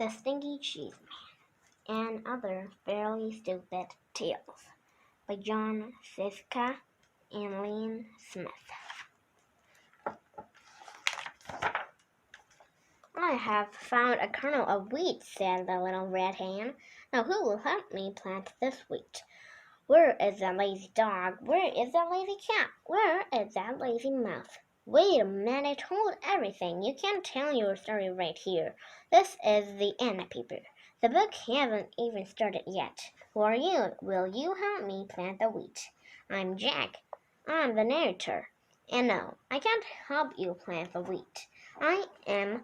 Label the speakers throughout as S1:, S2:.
S1: The Stinky Cheese Man and Other Fairly Stupid Tales by Scieszka and Lynn Smith. I have found a kernel of wheat, said the little red hen. Now who will help me plant this wheat? Where is that lazy dog? Where is that lazy cat? Where is that lazy mouse? Wait a minute, I told everything. You can't tell your story right here. This is the end paper. The book hasn't even started yet. Who are you? Will you help me plant the wheat? I'm Jack. I'm the narrator. And no, I can't help you plant the wheat. I'm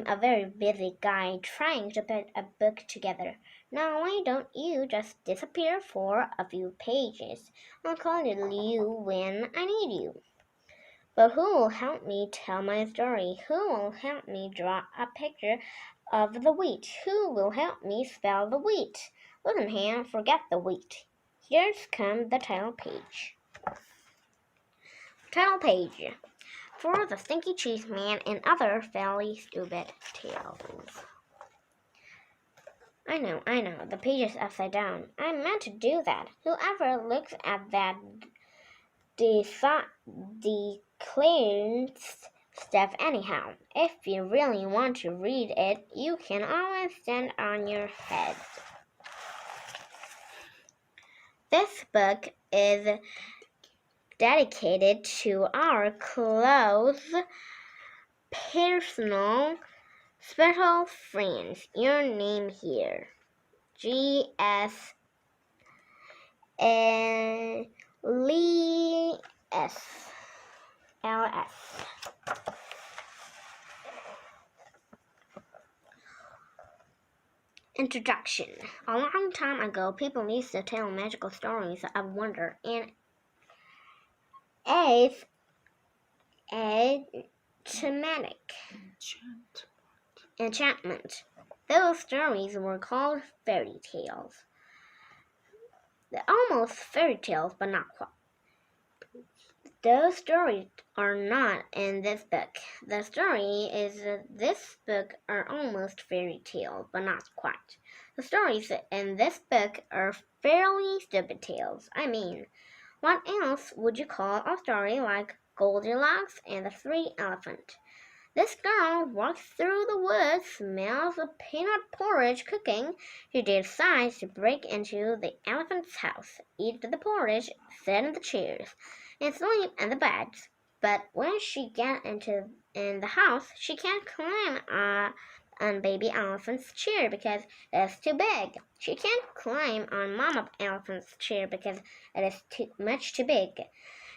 S1: a very busy guy trying to put a book together. Now why don't you just disappear for a few pages? I'll call you when I need you. But who will help me tell my story? Who will help me draw a picture of the wheat? Who will help me spell the wheat? Listen, Han, forget the wheat. Here's come the title page. Title page. For the Stinky Cheese Man and Other Fairly Stupid Tales. I know, the page is upside down. I meant to do that. Whoever looks at that declares stuff anyhow. If you really want to read it, you can always stand on your head. This book is dedicated to our close, personal, special friends. Your name here. G.S. Lee S. L.S. Introduction. A long time ago, people used to tell magical stories of wonder and enchantment. Those stories were called fairy tales. They're almost fairy tales, but not quite. Those stories are not in this book. The story is this book are almost fairy tales, but not quite. The stories in this book are fairly stupid tales. I mean, what else would you call a story like Goldilocks and the Three Elephants? This girl walks through the woods, smells the peanut porridge cooking. She decides to break into the elephant's house, eat the porridge, sit in the chairs, and sleep in the beds. But when she gets in the house, she can't climb on baby elephant's chair because it's too big. She can't climb on mama elephant's chair because it is much too big.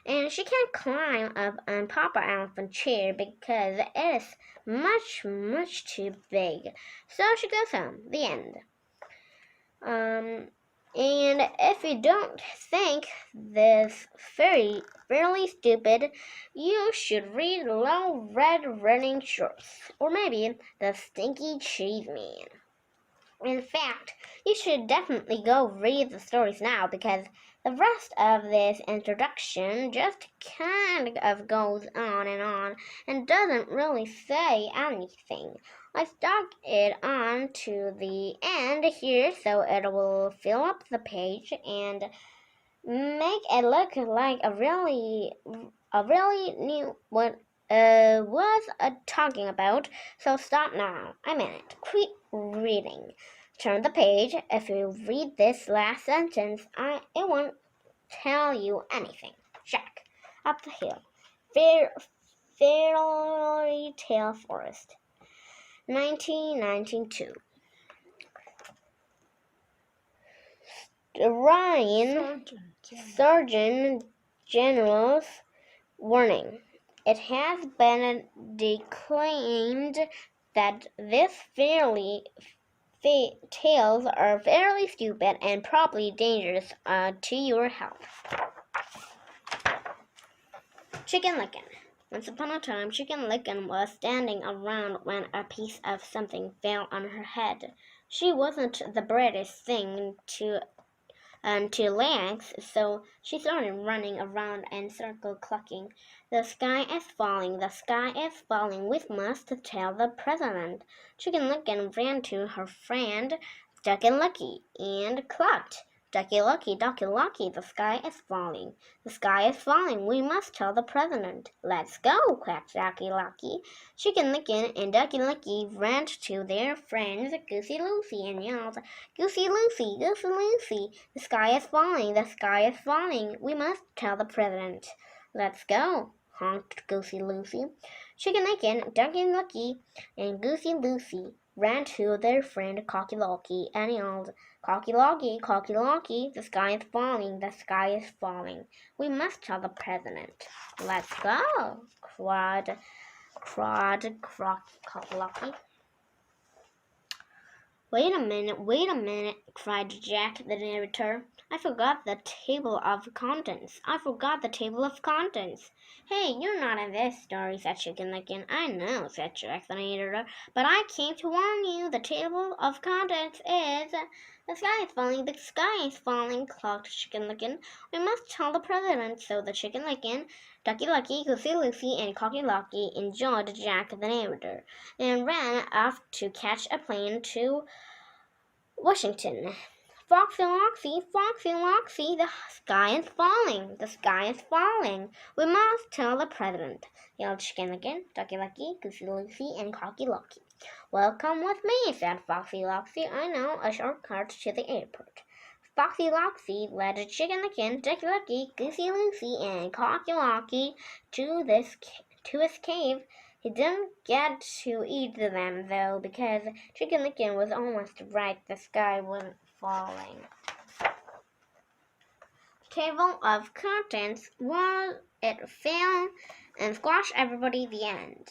S1: And she can't climb up on Papa Elephant's chair because it is much, much too big. So she goes home. The end. And if you don't think this fairly stupid, you should read Little Red Running Shorts, or maybe The Stinky Cheese Man. In fact, you should definitely go read the stories now because the rest of this introduction just kind of goes on and doesn't really say anything. I stuck it on to the end here so it will fill up the page and make it look like a really new what was talking about. So stop now. I meant it. Quit reading. Turn the page. If you read this last sentence, it won't tell you anything. Jack, up the hill. Fairy Tale Forest, 1992. Ryan Surgeon General's warning. It has been declaimed that these tales are fairly stupid and probably dangerous to your health. Chicken Licken. Once upon a time, Chicken Licken was standing around when a piece of something fell on her head. She wasn't the brightest thing two legs, so she started running around in circle clucking. The sky is falling, the sky is falling, we must tell the president. Chicken Licken ran to her friend Ducky Lucky and clucked. Ducky Lucky, Ducky Lucky, the sky is falling. The sky is falling. We must tell the president. Let's go, quacked Ducky Lucky. Chicken Licken and Ducky Lucky ran to their friends Goosey Lucy and yelled, Goosey Lucy, Goosey Lucy, the sky is falling, the sky is falling. We must tell the president. Let's go, honked Goosey Lucy. Chicken Licken, Ducky Lucky, and Goosey Lucy ran to their friend Cocky Locky and yelled, Cocky Locky, Cocky Locky, the sky is falling, the sky is falling. We must tell the president. Let's go, cried Cocky Locky. Wait a minute, cried Jack the narrator. I forgot the table of contents. I forgot the table of contents. Hey, you're not in this story, said Chicken Licken. I know, said Jack the narrator, but I came to warn you. The table of contents is the sky is falling, the sky is falling, clucked Chicken Licken. We must tell the president. So the Chicken Licken, Ducky Lucky, Goosey Lucy, and Cocky Locky enjoyed Jack the narrator and ran off to catch a plane to Washington. Foxy Loxy, Foxy Loxy, the sky is falling, the sky is falling. We must tell the president, yelled Chicken Licken, Ducky Lucky, Goosey Lucy, and Cocky Locky. Well, come with me, said Foxy Loxy. I know a shortcut to the airport. Foxy Loxy led Chicken Licken, Ducky Lucky, Goosey Lucy, and Cocky Locky to his cave. He didn't get to eat them, though, because Chicken Licken was almost right. The sky wasn't falling. Table of contents was it fell and squashed everybody. The end.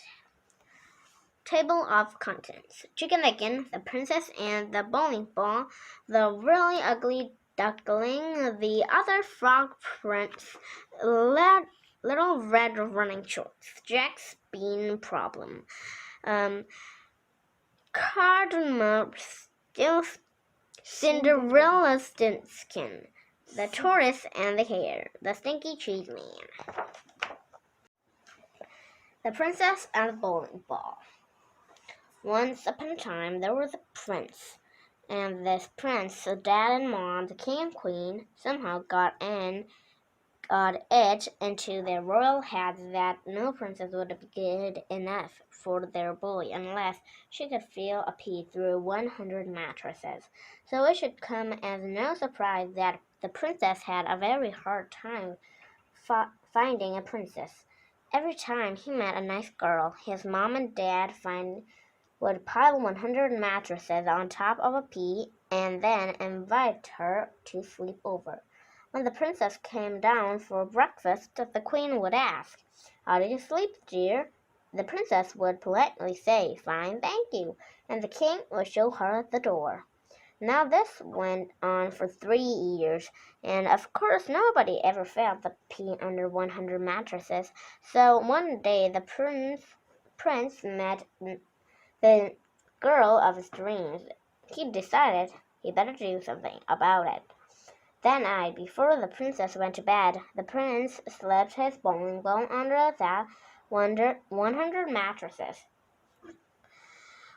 S1: Table of contents. Chicken Licken, the princess and the bowling ball, the really ugly duckling, the other frog prince, little red running shorts, Jack's bean problem, cardamom still Cinderella's skin, the tortoise and the hare, the stinky cheese man, the princess and the bowling ball. Once upon a time there was a prince, and this prince, so dad and mom, the king and queen, somehow got it into their royal heads that no princess would be good enough for their boy unless she could feel a pea through 100 mattresses. So it should come as no surprise that the princess had a very hard time finding a princess. Every time he met a nice girl, his mom and dad would pile 100 mattresses on top of a pea and then invite her to sleep over. When the princess came down for breakfast, the queen would ask, How did you sleep, dear? The princess would politely say, Fine, thank you, and the king would show her the door. Now this went on for 3 years, and of course nobody ever found the pea under 100 mattresses. So one day the prince met the girl of his dreams. He decided he better do something about it. That night, before the princess went to bed, the prince slipped his bowling ball under the 100 mattresses.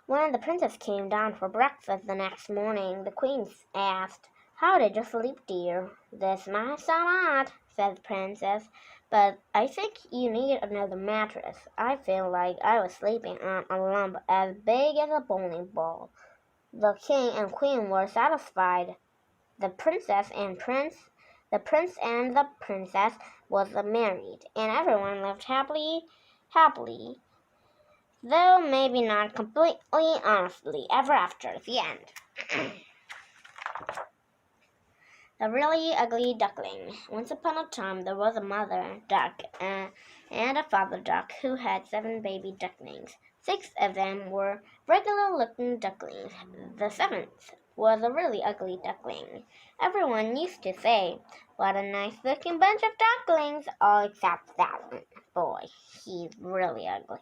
S1: When the princess came down for breakfast the next morning, the queen asked, How did you sleep, dear? This might sound odd, said the princess, but I think you need another mattress. I feel like I was sleeping on a lump as big as a bowling ball. The king and queen were satisfied. The prince and the princess was married, and everyone lived happily, though maybe not completely honestly, ever after. The end. The really ugly duckling. Once upon a time, there was a mother duck and a father duck who had 7 baby ducklings. 6 of them were regular-looking ducklings. The 7th was a really ugly duckling. Everyone used to say, What a nice-looking bunch of ducklings, all except that one. Boy, he's really ugly.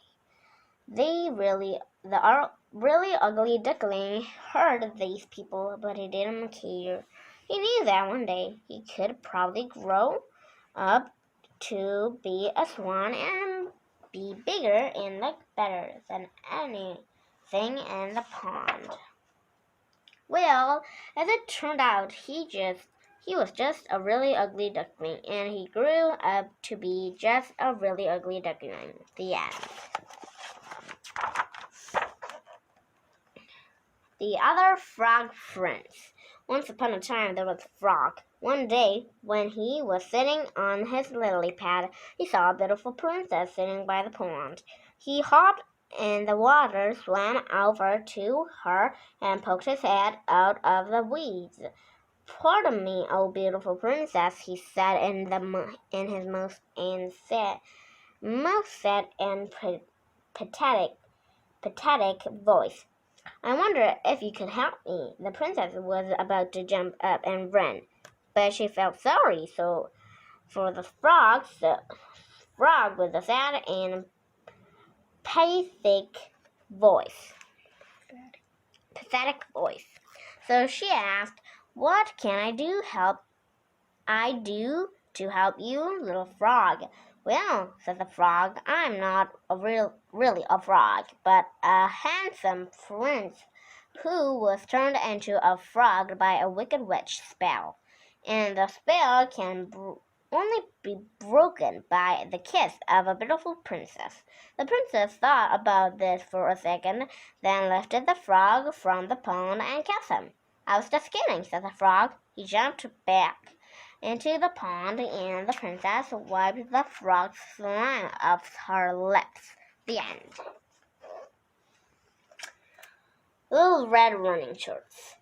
S1: The really ugly duckling heard these people, but he didn't care. He knew that one day he could probably grow up to be a swan and be bigger and look better than anything in the pond. Well, as it turned out, he was just a really ugly duckling, and he grew up to be just a really ugly duckling. The end. The other frog friends. Once upon a time there was a frog. One day, when he was sitting on his lily pad, he saw a beautiful princess sitting by the pond. He hopped in the water, swam over to her, and poked his head out of the weeds. "Pardon me, oh beautiful princess," he said in his most sad and pathetic voice. "I wonder if you could help me." The princess was about to jump up and run, but she felt sorry for the frog with a sad and pathetic voice. So she asked, "What can I do to help you, little frog?" "Well," said the frog, "I'm not really a frog, but a handsome prince who was turned into a frog by a wicked witch spell. And the spell can only be broken by the kiss of a beautiful princess." The princess thought about this for a second, then lifted the frog from the pond and kissed him. "I was just kidding," said the frog. He jumped back into the pond, and the princess wiped the frog's slime off her lips. The end. Little Red Running Shorts.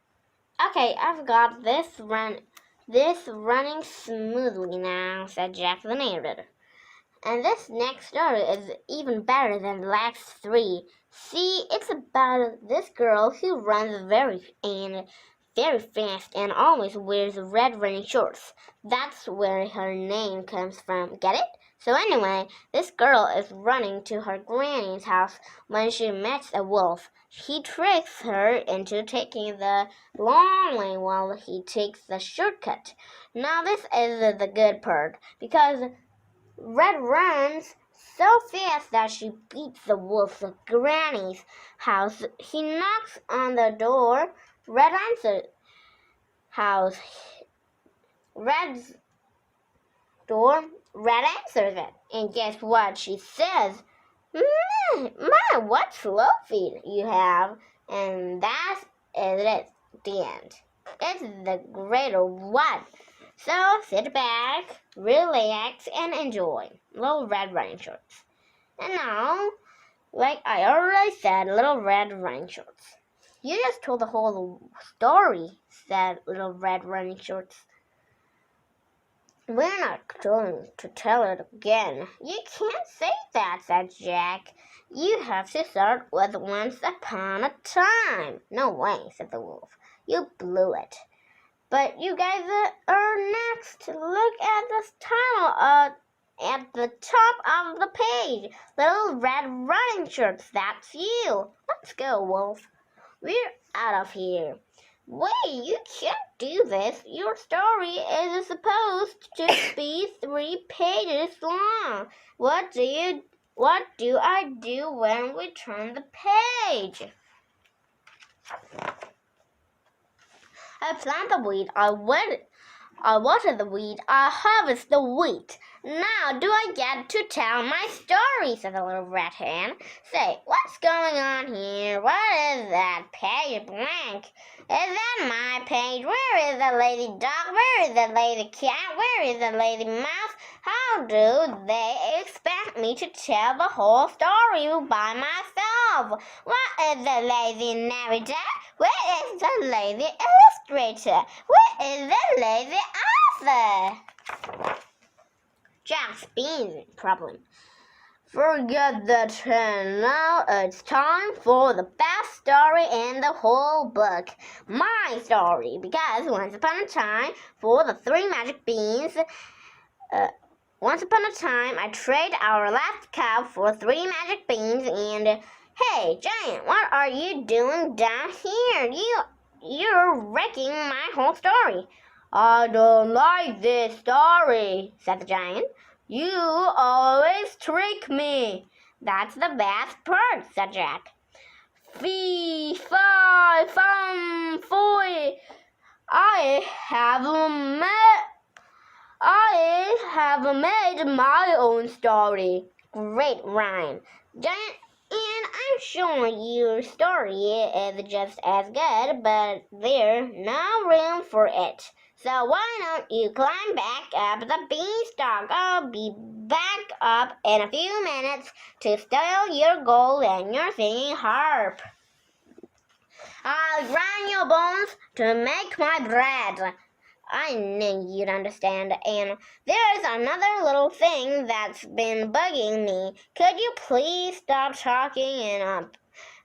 S1: "Okay, I've got this running smoothly now," said Jack the narrator. "And this next story is even better than the last three. See, it's about this girl who runs very fast and always wears red running shorts. That's where her name comes from. Get it? So anyway, this girl is running to her granny's house when she meets a wolf. He tricks her into taking the long way while he takes the shortcut. Now this is the good part, because Red runs so fast that she beats the wolf's granny's house. He knocks on the door. Red answers it, and guess what she says? My, what slow feet you have!" And that is it. The end. It's the greater one. So sit back, relax, and enjoy Little Red Running Shorts. And now, like I already said, Little Red Running Shorts. "You just told the whole story," said Little Red Running Shorts. "We're not going to tell it again." "You can't say that," said Jack. "You have to start with once upon a time." "No way," said the wolf. "You blew it." "But you guys are next. Look at this title at the top of the page. Little Red Running Shorts. That's you. Let's go, wolf. We're out of here." "Wait, you can't do this. Your story is supposed to be 3 pages long. What do I do when we turn the page?" "I plant the wheat. I water the wheat. I harvest the wheat. Now do I get to tell my story?" said the little red hen. "Say, what's going on here? What is that page blank? Is that my page? Where is the lady dog? Where is the lady cat? Where is the lady mouse? How do they expect me to tell the whole story by myself? What is the lazy narrator? Where is the lazy illustrator? Where is the lazy author?" Jack's bean problem. Forget that hen. Now it's time for the best story in the whole book. My story. Because once upon a time, for the 3 magic beans, once upon a time, I traded our last cow for 3 magic beans, and hey, Giant, what are you doing down here? You're wrecking my whole story. I don't like this story, said the giant. You always trick me. That's the best part, said Jack. Fee, fi, fum, foy. I have made my own story. Great rhyme. Giant, and I'm sure your story is just as good, but there's no room for it. So why don't you climb back up the beanstalk? I'll be back up in a few minutes to steal your gold and your singing harp. I'll grind your bones to make my bread. I knew you'd understand. And there's another little thing that's been bugging me. Could you please stop talking in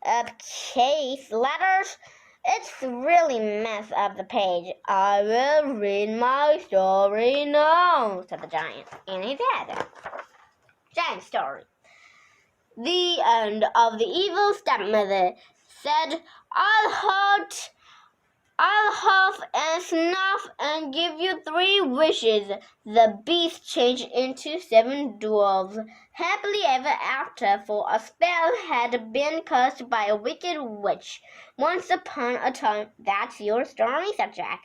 S1: upcase letters? It's really messed up the page. I will read my story now, said the giant. And he did. Giant story. The end of the evil stepmother said, I'll huff and snuff and give you 3 wishes. The beast changed into 7 dwarfs, happily ever after, for a spell had been cast by a wicked witch. Once upon a time. That's your story, said Jack.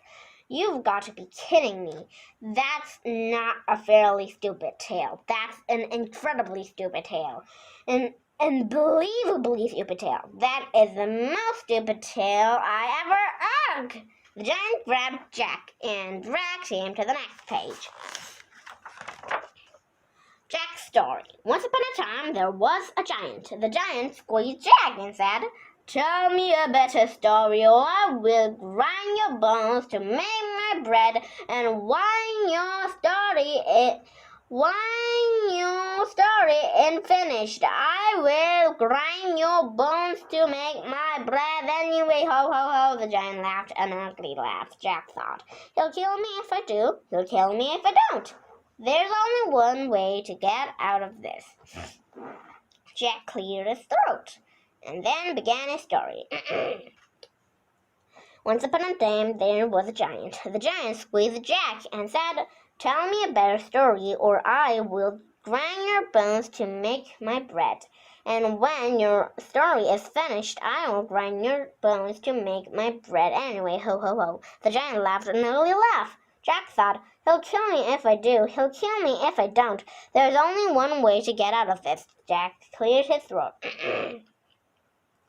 S1: You've got to be kidding me. That's not a fairly stupid tale. That's an incredibly stupid tale. An unbelievably stupid tale. That is the most stupid tale I ever heard. The giant grabbed Jack and dragged him to the next page. Jack's story. Once upon a time, there was a giant. The giant squeezed Jack and said, Tell me a better story, or I will grind your bones to make my bread, and when your story is finished, I will grind your bones to make my bread anyway. Ho, ho, ho, the giant laughed an ugly laugh. Jack thought, He'll kill me if I do. He'll kill me if I don't. There's only one way to get out of this. Jack cleared his throat and then began his story. Once upon a time, there was a giant. The giant squeezed Jack and said, Tell me a better story, or I will grind your bones to make my bread. And when your story is finished, I will grind your bones to make my bread anyway. Ho, ho, ho. The giant laughed an ugly laugh. Jack thought, He'll kill me if I do. He'll kill me if I don't. There's only one way to get out of this. Jack cleared his throat.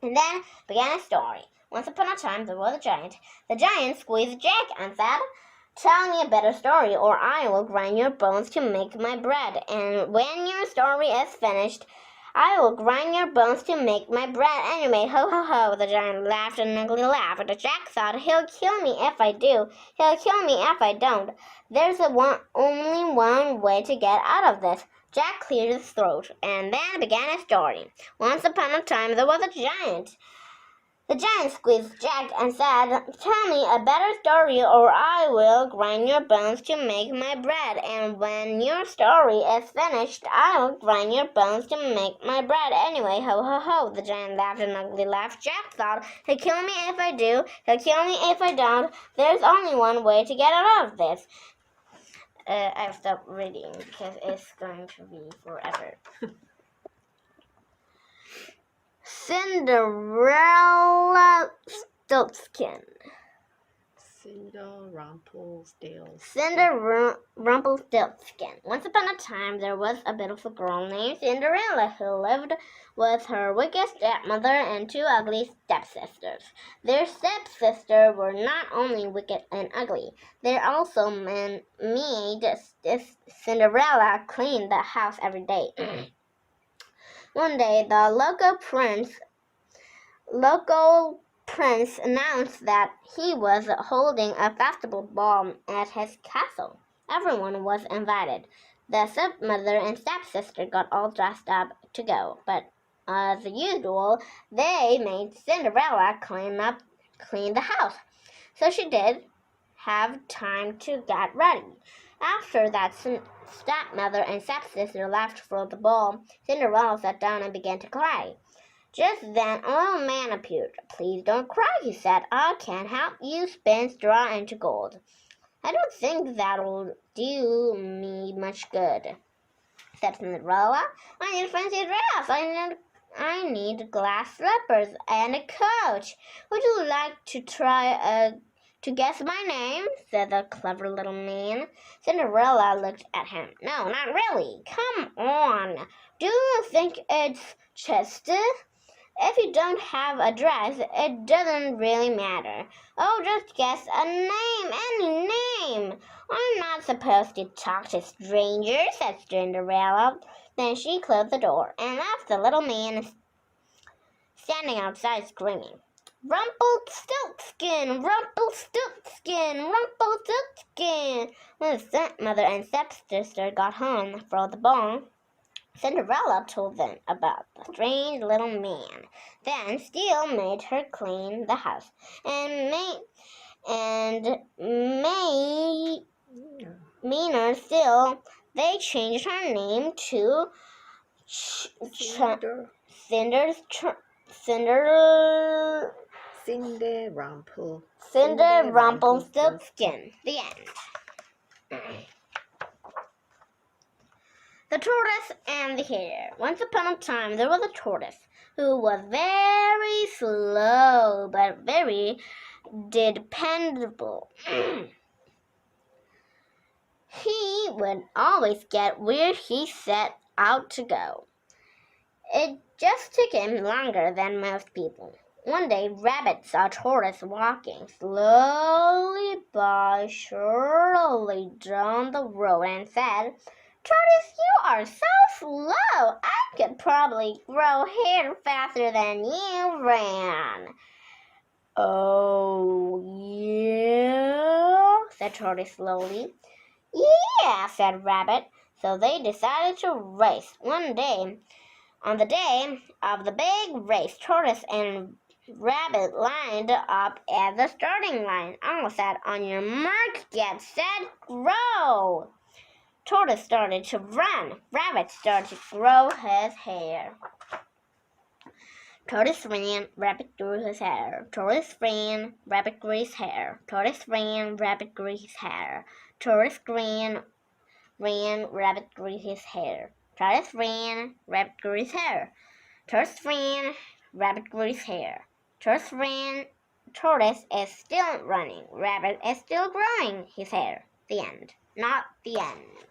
S1: And then began his story. Once upon a time, there was a giant. The giant squeezed Jack and said, Tell me a better story, or I will grind your bones to make my bread. And when your story is finished, I will grind your bones to make my bread anyway. Ho, ho, ho. The giant laughed an ugly laugh. And Jack thought, He'll kill me if I do. He'll kill me if I don't. There's only one way to get out of this. Jack cleared his throat and then began his story. Once upon a time, there was a giant. The giant squeezed Jack and said, Tell me a better story, or I will grind your bones to make my bread. And when your story is finished, I will grind your bones to make my bread anyway. Ho, ho, ho. The giant laughed an ugly laugh. Jack thought, He'll kill me if I do. He'll kill me if I don't. There's only one way to get out of this. I've stopped reading because it's going to be forever. Cinderella Stiltskin. Rumpelstiltskin. Once upon a time, there was a beautiful girl named Cinderella who lived with her wicked stepmother and 2 ugly stepsisters. Their stepsisters were not only wicked and ugly, they also made Cinderella clean the house every day. One day, the local prince announced that he was holding a festival ball at his castle. Everyone was invited. The stepmother and stepsister got all dressed up to go, but as usual, they made Cinderella clean the house. So she did have time to get ready. After that, stepmother and stepsister left for the ball. Cinderella sat down and began to cry. Just then, a little man appeared. Please don't cry, he said. I can help you spin straw into gold. I don't think that'll do me much good, said Cinderella. I need a fancy dress. I need glass slippers and a coat. Would you like to try to guess my name? Said the clever little man. Cinderella looked at him. No, not really. Come on. Do you think it's Chester? If you don't have a dress, it doesn't really matter. Oh, just guess a name, any name. I'm not supposed to talk to strangers, said Cinderella. Then she closed the door and left the little man standing outside screaming, Rumpelstiltskin, Rumpelstiltskin, Rumpelstiltskin. When the stepmother and stepsister got home from the ball, Cinderella told them about the strange little man. Then Steele made her clean the house, and meaner still, they changed her name to Cinder Rumpelstiltskin. The end. The Tortoise and the Hare. Once upon a time there was a tortoise who was very slow but very dependable. He would always get where he set out to go. It just took him longer than most people. One day, Rabbit saw Tortoise walking slowly but surely down the road and said, Tortoise, you are so slow. I could probably grow hair faster than you ran. Oh, yeah, said Tortoise slowly. Yeah, said Rabbit. So they decided to race. One day, on the day of the big race, Tortoise and Rabbit lined up at the starting line. All said, on your mark, get set, grow. Tortoise started to run. Rabbit started to grow his hair. Tortoise ran, Rabbit grew his hair. Tortoise ran, Rabbit grew his hair. Tortoise ran, Rabbit grew his hair. Tortoise ran, Rabbit grew his hair. Tortoise ran, Rabbit grew his hair. Tortoise ran, Rabbit grew his hair. Tortoise ran, Tortoise is still running. Rabbit is still growing his hair. The end. Not the end.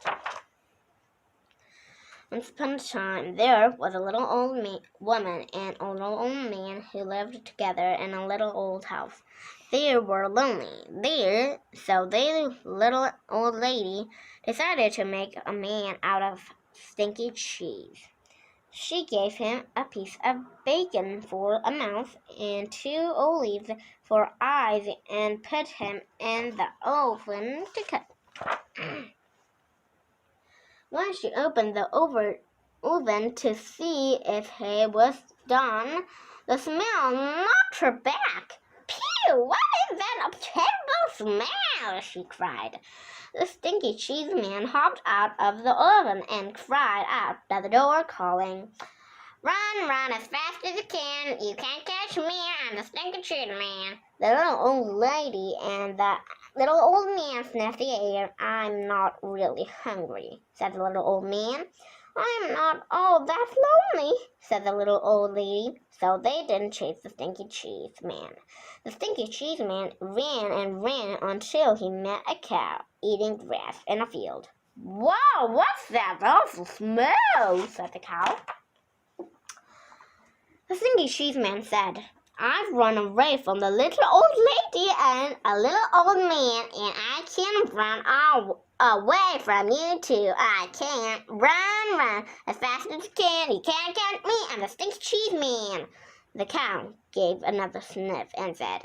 S1: Once upon a time, there was a little old woman and a little old man who lived together in a little old house. They were lonely. So the little old lady decided to make a man out of stinky cheese. She gave him a piece of bacon for a mouth and 2 olives for eyes and put him in the oven to cook. When she opened the oven to see if he was done, the smell knocked her back. Phew! What is that terrible smell? She cried. The stinky cheese man hopped out of the oven and cried out at the door, calling, Run as fast as you can. You can't catch me. I'm the stinky cheese man. The little old lady and the little old man sniffed the air. I'm not really hungry, said the little old man. I'm not all that lonely, said the little old lady. So they didn't chase the stinky cheese man. The stinky cheese man ran and ran until he met a cow eating grass in a field. Wow, what's that awful smell? Said the cow. The stinky cheese man said, I've run away from the little old lady and a little old man, and I can't run away from you too. I can't run as fast as you can. You can't catch me. I'm the stinky cheese man. The cow gave another sniff and said,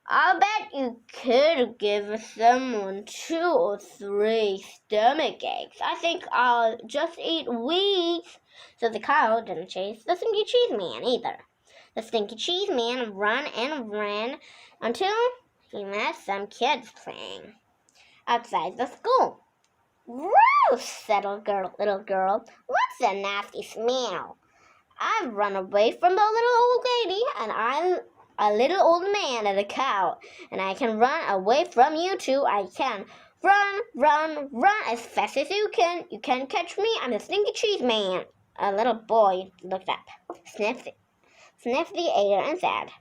S1: I'll bet you could give someone 2 or 3 stomach aches. I think I'll just eat weeds. So the cow didn't chase the stinky cheese man either. The stinky cheese man ran and ran until he met some kids playing outside the school. Gross, said a little girl. What's that nasty smell? I've run away from the little old lady, and a little old man and a cow, and I can run away from you too. I can run, run, run as fast as you can. You can't catch me. I'm the Stinky Cheese Man. A little boy looked up, sniffed the air, and said,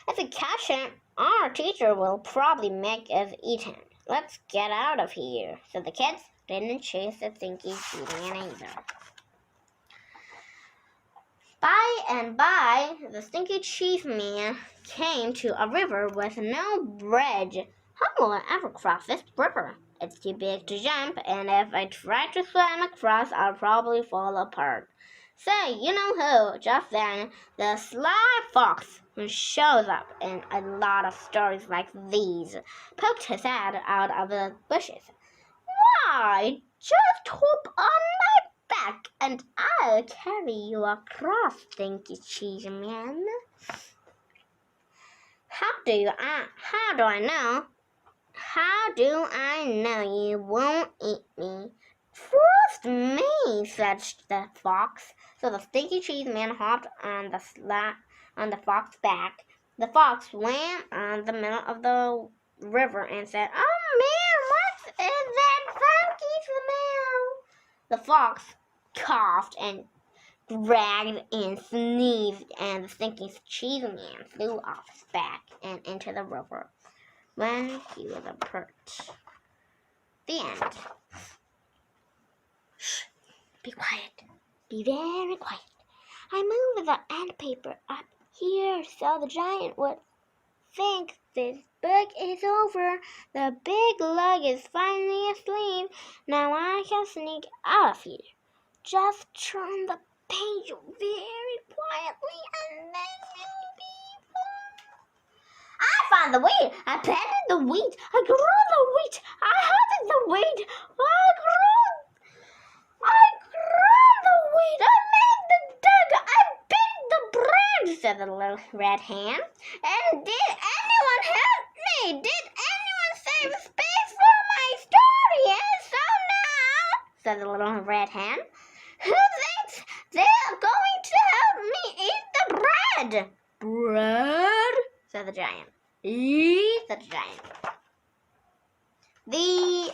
S1: "If we catch him, our teacher will probably make us eat him. Let's get out of here." So the kids didn't chase the Stinky Cheese Man either. By and by, the Stinky Cheese Man came to a river with no bridge. How will I ever cross this river? It's too big to jump, and if I try to swim across, I'll probably fall apart. Say, you know who? Just then, the sly fox, who shows up in a lot of stories like these, poked his head out of the bushes. "Why, just hop on my back, and I'll carry you across, Stinky Cheese Man." How do I know you won't eat me?" "Trust me," said the fox. So the Stinky Cheese Man hopped on the fox's back. The fox swam on the middle of the river and said, "Oh man, what is that funky smell?" The fox coughed and dragged and sneezed, and the Stinky Cheese Man flew off his back and into the river when he was a pert. The end. Shh, be quiet. Be very quiet. I moved the end paper up here so the giant would think this book is over. The big lug is finally asleep. Now I can sneak out of here. Just turn the page very quietly and then you'll be fine. I found the wheat. I planted the wheat. I grew the wheat. I harvested the wheat. I grew the wheat. I made the dug. I baked the bread, said the little red hen. And did anyone help me? Did anyone save space for my story? And so now, said the little red hen, who thinks they're going to help me eat the bread? Bread, said the giant. Eat, said the giant. The